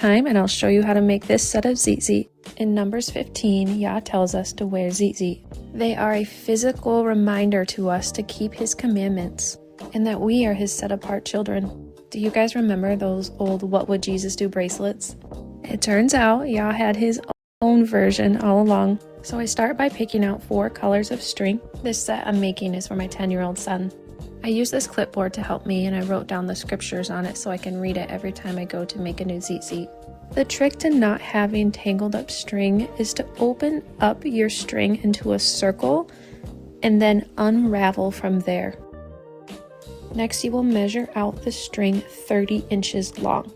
time and I'll show you how to make this set of Tsit-Tsits. In Numbers 15, Yah tells us to wear Tsit-Tsits. They are a physical reminder to us to keep his commandments and that we are his set-apart children. Do you guys remember those old What Would Jesus Do bracelets? It turns out Yah had his own version all along. So I start by picking out 4 colors of string. This set I'm making is for my 10-year-old son. I use this clipboard to help me, and I wrote down the scriptures on it so I can read it every time I go to make a new Tsit-Tsit. The trick to not having tangled up string is to open up your string into a circle and then unravel from there. Next, you will measure out the string 30 inches long.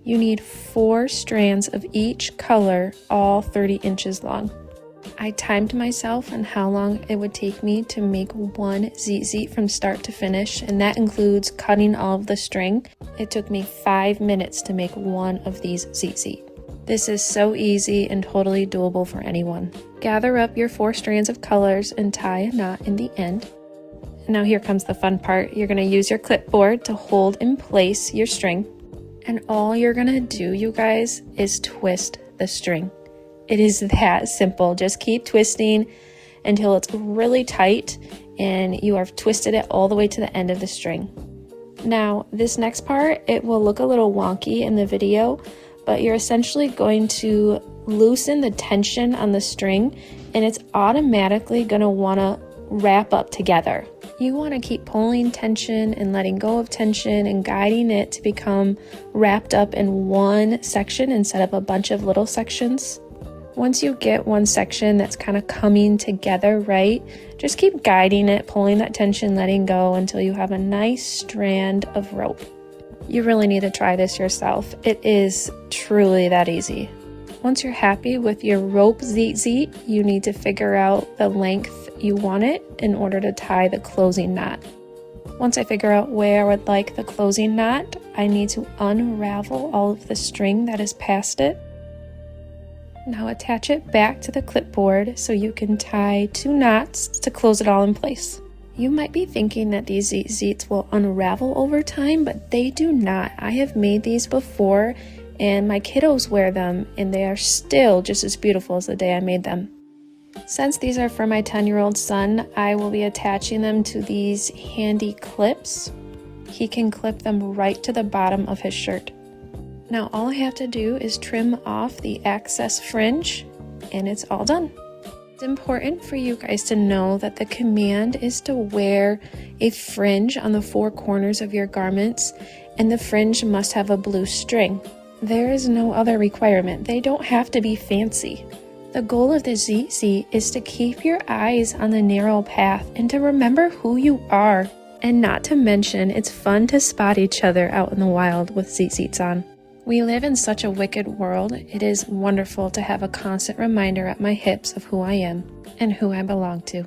You need 4 strands of each color, all 30 inches long. I timed myself on how long it would take me to make one Tsit-Tsit from start to finish, and that includes cutting all of the string. It took me 5 minutes to make one of these Tsit-Tsits. This is so easy and totally doable for anyone. Gather up your 4 strands of colors and tie a knot in the end. Now here comes the fun part. You're going to use your clipboard to hold in place your string. And all you're going to do, you guys, is twist the string. It is that simple. Just keep twisting until it's really tight and you have twisted it all the way to the end of the string. Now, this next part, it will look a little wonky in the video, but you're essentially going to loosen the tension on the string and it's automatically going to want to wrap up together. You want to keep pulling tension and letting go of tension and guiding it to become wrapped up in one section instead of a bunch of little sections. Once you get one section that's kind of coming together right, just keep guiding it, pulling that tension, letting go until you have a nice strand of rope. You really need to try this yourself. It is truly that easy. Once you're happy with your rope Tsit-Tsit, you need to figure out the length you want it in order to tie the closing knot. Once I figure out where I would like the closing knot, I need to unravel all of the string that is past it. Now attach it back to the clipboard so you can tie 2 knots to close it all in place. You might be thinking that these Tsit-Tsits will unravel over time, but they do not. I have made these before and my kiddos wear them and they are still just as beautiful as the day I made them. Since these are for my 10-year-old son, I will be attaching them to these handy clips. He can clip them right to the bottom of his shirt. Now all I have to do is trim off the excess fringe and it's all done. It's important for you guys to know that the command is to wear a fringe on the 4 corners of your garments and the fringe must have a blue string. There is no other requirement. They don't have to be fancy. The goal of the Tsit-Tsit is to keep your eyes on the narrow path and to remember who you are. And not to mention, it's fun to spot each other out in the wild with Tsit-Tsits on. We live in such a wicked world. It is wonderful to have a constant reminder at my hips of who I am and who I belong to.